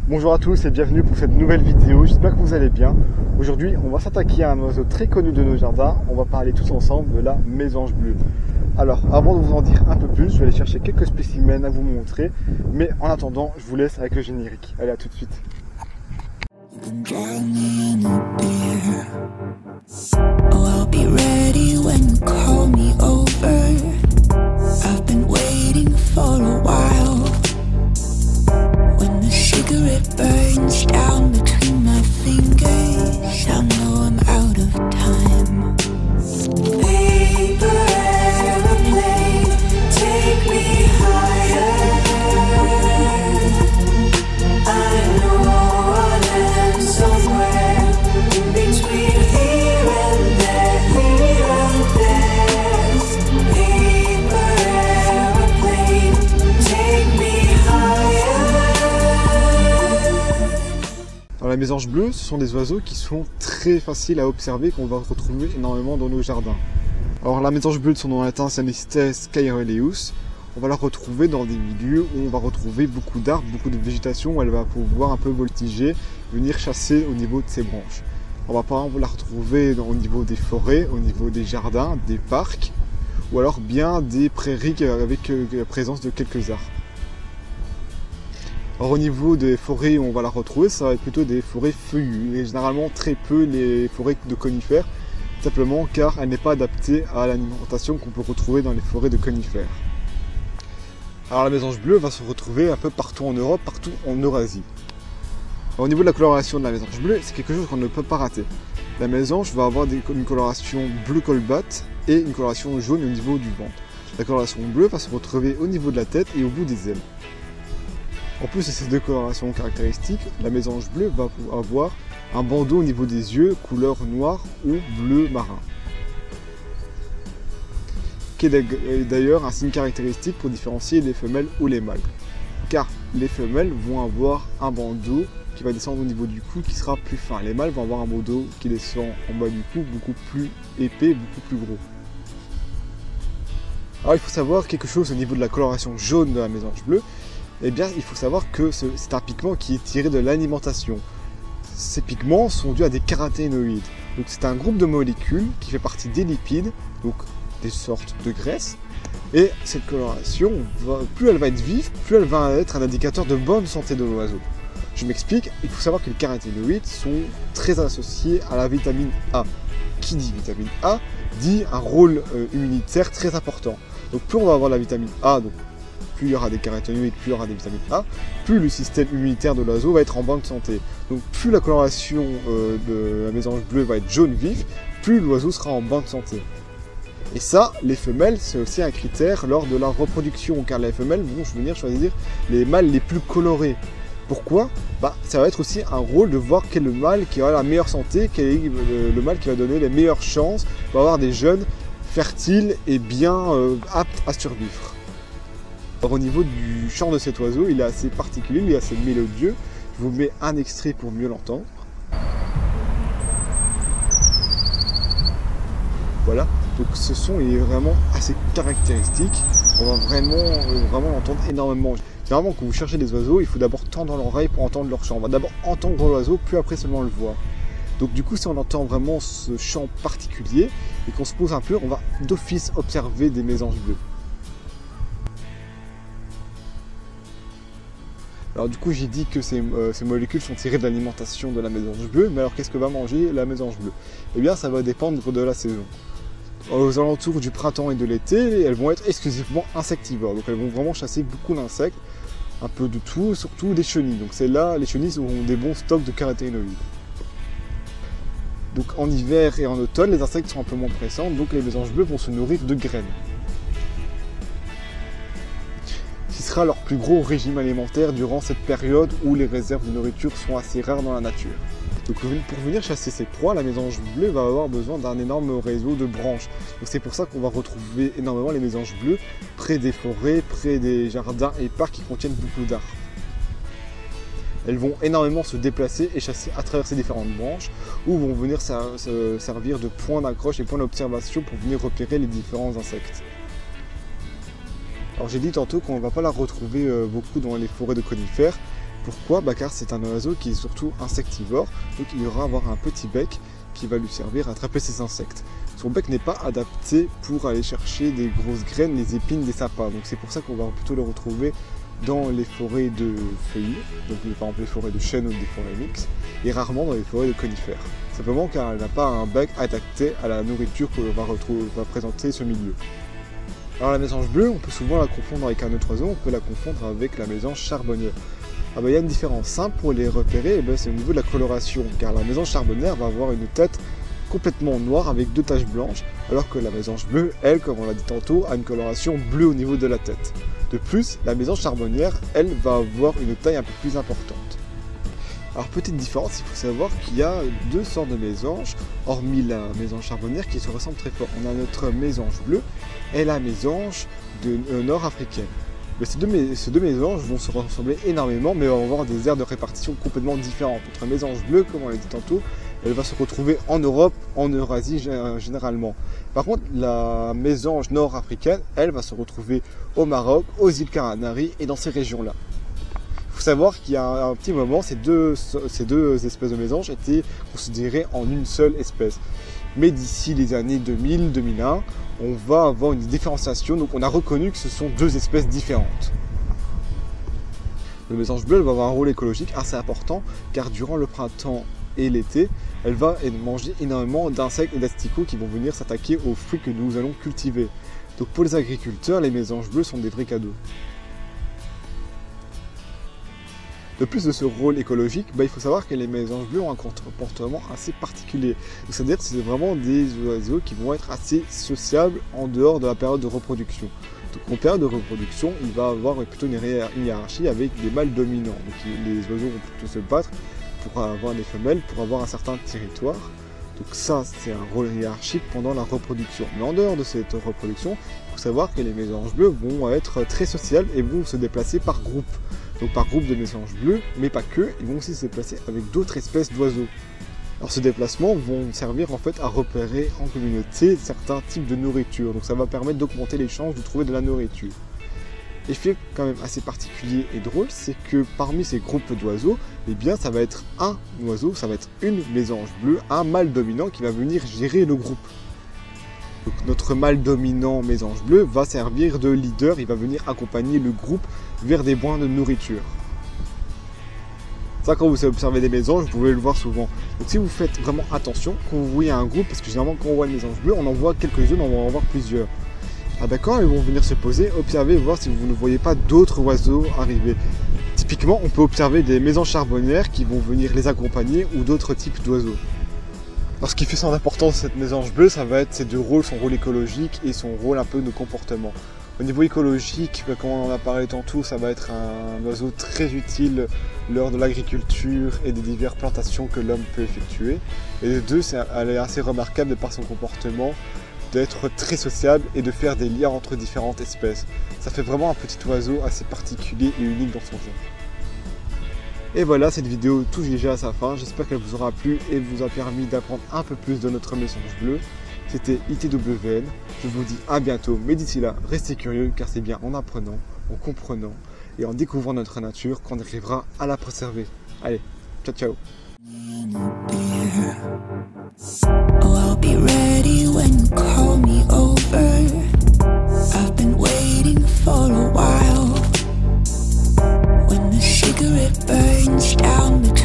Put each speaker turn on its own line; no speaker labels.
Bonjour à tous et bienvenue pour cette nouvelle vidéo, j'espère que vous allez bien. Aujourd'hui on va s'attaquer à un oiseau très connu de nos jardins, on va parler tous ensemble de la mésange bleue. Alors avant de vous en dire un peu plus, je vais aller chercher quelques spécimens à vous montrer, mais en attendant je vous laisse avec le générique. Allez, à tout de suite.
Cigarette burns down between my fingers. I know I'm out of time. Paper airplane, take me higher. I know I'll land somewhere in between here and there, here and there. Paper airplane, take me higher.
Alors, la mésange bleue, ce sont des oiseaux qui sont très faciles à observer, qu'on va retrouver énormément dans nos jardins. Alors la mésange bleue de son nom latin, c'est Anistes caereleus. On va la retrouver dans des milieux où on va retrouver beaucoup d'arbres, beaucoup de végétation, où elle va pouvoir un peu voltiger, venir chasser au niveau de ses branches. On va par exemple la retrouver au niveau des forêts, au niveau des jardins, des parcs, ou alors bien des prairies avec la présence de quelques arbres. Alors au niveau des forêts où on va la retrouver, ça va être plutôt des forêts feuillues, et généralement très peu les forêts de conifères, simplement car elle n'est pas adaptée à l'alimentation qu'on peut retrouver dans les forêts de conifères. Alors la mésange bleue va se retrouver un peu partout en Europe, partout en Eurasie. Alors, au niveau de la coloration de la mésange bleue, c'est quelque chose qu'on ne peut pas rater. La mésange va avoir une coloration bleu colbat et une coloration jaune au niveau du ventre. La coloration bleue va se retrouver au niveau de la tête et au bout des ailes. En plus de ces deux colorations caractéristiques, la mésange bleue va avoir un bandeau au niveau des yeux, couleur noire ou bleu marin. Qui est d'ailleurs un signe caractéristique pour différencier les femelles ou les mâles. Car les femelles vont avoir un bandeau qui va descendre au niveau du cou qui sera plus fin. Les mâles vont avoir un bandeau qui descend en bas du cou, beaucoup plus épais, beaucoup plus gros. Alors il faut savoir quelque chose au niveau de la coloration jaune de la mésange bleue. Eh bien, il faut savoir que c'est un pigment qui est tiré de l'alimentation. Ces pigments sont dus à des caroténoïdes. Donc, c'est un groupe de molécules qui fait partie des lipides, donc des sortes de graisses. Et cette coloration, plus elle va être vive, plus elle va être un indicateur de bonne santé de l'oiseau. Je m'explique, il faut savoir que les caroténoïdes sont très associés à la vitamine A. Qui dit vitamine A dit un rôle immunitaire très important. Donc, plus on va avoir la vitamine A, donc plus il y aura des caroténoïdes, plus il y aura des vitamines A, plus le système immunitaire de l'oiseau va être en bonne santé. Donc plus la coloration de la mésange bleue va être jaune vif, plus l'oiseau sera en bonne santé. Et ça, les femelles, c'est aussi un critère lors de la reproduction, car les femelles vont venir choisir les mâles les plus colorés. Pourquoi ? Ça va être aussi un rôle de voir quel est le mâle qui aura la meilleure santé, quel est le mâle qui va donner les meilleures chances pour avoir des jeunes fertiles et bien aptes à survivre. Alors, au niveau du chant de cet oiseau, il est assez particulier, il est assez mélodieux. Je vous mets un extrait pour mieux l'entendre. Voilà, donc ce son est vraiment assez caractéristique. On va vraiment l'entendre énormément. Généralement, quand vous cherchez des oiseaux, il faut d'abord tendre l'oreille pour entendre leur chant. On va d'abord entendre l'oiseau, puis après seulement le voir. Donc du coup, si on entend vraiment ce chant particulier et qu'on se pose un peu, on va d'office observer des mésanges bleues. Alors du coup, j'ai dit que ces molécules sont tirées de l'alimentation de la mésange bleue, mais alors qu'est-ce que va manger la mésange bleue? Eh bien, ça va dépendre de la saison. Aux alentours du printemps et de l'été, elles vont être exclusivement insectivores, donc elles vont vraiment chasser beaucoup d'insectes, un peu de tout, surtout des chenilles. Donc c'est là, les chenilles ont des bons stocks de caroténoïdes. Donc en hiver et en automne, les insectes sont un peu moins pressants, donc les mésanges bleues vont se nourrir de graines. Ce sera leur plus gros régime alimentaire durant cette période où les réserves de nourriture sont assez rares dans la nature. Donc pour venir chasser ses proies, la mésange bleue va avoir besoin d'un énorme réseau de branches. Donc c'est pour ça qu'on va retrouver énormément les mésanges bleues près des forêts, près des jardins et parcs qui contiennent beaucoup d'arbres. Elles vont énormément se déplacer et chasser à travers ces différentes branches ou vont venir se servir de points d'accroche et points d'observation pour venir repérer les différents insectes. Alors j'ai dit tantôt qu'on ne va pas la retrouver beaucoup dans les forêts de conifères Pourquoi? Car c'est un oiseau qui est surtout insectivore, donc il aura avoir un petit bec qui va lui servir à attraper ces insectes. Son bec n'est pas adapté pour aller chercher des grosses graines, les épines des sapins, donc c'est pour ça qu'on va plutôt le retrouver dans les forêts de feuillus, donc par exemple les forêts de chênes ou des forêts mixtes, et rarement dans les forêts de conifères. Simplement car elle n'a pas un bec adapté à la nourriture que va présenter ce milieu. Alors la mésange bleue, on peut souvent la confondre avec un autre oiseau, on peut la confondre avec la mésange charbonnière. Il y a une différence simple pour les repérer, c'est au niveau de la coloration, car la mésange charbonnière va avoir une tête complètement noire avec 2 taches blanches, alors que la mésange bleue, elle, comme on l'a dit tantôt, a une coloration bleue au niveau de la tête. De plus, la mésange charbonnière, elle, va avoir une taille un peu plus importante. Alors petite différence, il faut savoir qu'il y a 2 sortes de mésanges, hormis la mésange charbonnière qui se ressemblent très fort. On a notre mésange bleue et la mésange nord-africaine. Ces deux mésanges vont se ressembler énormément, mais vont avoir des aires de répartition complètement différentes. Notre mésange bleue, comme on l'a dit tantôt, elle va se retrouver en Europe, en Eurasie généralement. Par contre, la mésange nord-africaine, elle va se retrouver au Maroc, aux îles Canaries et dans ces régions-là. Il faut savoir qu'il y a un petit moment, ces deux espèces de mésanges étaient considérées en une seule espèce. Mais d'ici les années 2000-2001, on va avoir une différenciation, donc on a reconnu que ce sont 2 espèces différentes. Le mésange bleu va avoir un rôle écologique assez important, car durant le printemps et l'été, elle va manger énormément d'insectes et d'asticots qui vont venir s'attaquer aux fruits que nous allons cultiver. Donc pour les agriculteurs, les mésanges bleus sont des vrais cadeaux. De plus de ce rôle écologique, il faut savoir que les mésanges bleus ont un comportement assez particulier. C'est-à-dire que c'est vraiment des oiseaux qui vont être assez sociables en dehors de la période de reproduction. Donc en période de reproduction, il va avoir plutôt une hiérarchie avec des mâles dominants. Donc les oiseaux vont plutôt se battre pour avoir des femelles, pour avoir un certain territoire. Donc ça, c'est un rôle hiérarchique pendant la reproduction. Mais en dehors de cette reproduction, il faut savoir que les mésanges bleus vont être très sociables et vont se déplacer par groupe. Donc par groupe de mésanges bleus, mais pas que, ils vont aussi se déplacer avec d'autres espèces d'oiseaux. Alors ces déplacements vont servir en fait à repérer en communauté certains types de nourriture. Donc ça va permettre d'augmenter les chances de trouver de la nourriture. Effet quand même assez particulier et drôle, c'est que parmi ces groupes d'oiseaux, ça va être un oiseau, ça va être une mésange bleue, un mâle dominant qui va venir gérer le groupe. Donc notre mâle dominant mésange bleu va servir de leader, il va venir accompagner le groupe vers des points de nourriture. Ça, quand vous observez des mésanges, vous pouvez le voir souvent. Donc si vous faites vraiment attention, quand vous voyez un groupe, parce que généralement quand on voit une mésange bleue, on en voit quelques-unes, on va en voir plusieurs. Quand ils vont venir se poser, observez, voir si vous ne voyez pas d'autres oiseaux arriver. Typiquement, on peut observer des mésanges charbonnières qui vont venir les accompagner ou d'autres types d'oiseaux. Alors ce qui fait son importance cette mésange bleue, ça va être ses 2 rôles, son rôle écologique et son rôle un peu de comportement. Au niveau écologique, comme on en a parlé tantôt, ça va être un oiseau très utile lors de l'agriculture et des diverses plantations que l'homme peut effectuer. Et de 2, elle est assez remarquable de par son comportement, d'être très sociable et de faire des liens entre différentes espèces. Ça fait vraiment un petit oiseau assez particulier et unique dans son genre. Et voilà, cette vidéo touche déjà à sa fin. J'espère qu'elle vous aura plu et vous a permis d'apprendre un peu plus de notre mésange bleu. C'était ITWN. Je vous dis à bientôt, mais d'ici là, restez curieux car c'est bien en apprenant, en comprenant et en découvrant notre nature qu'on arrivera à la préserver. Allez, ciao ciao.
Oh, I'll be ready when you call me over. I've been waiting for a while. When the cigarette burns down between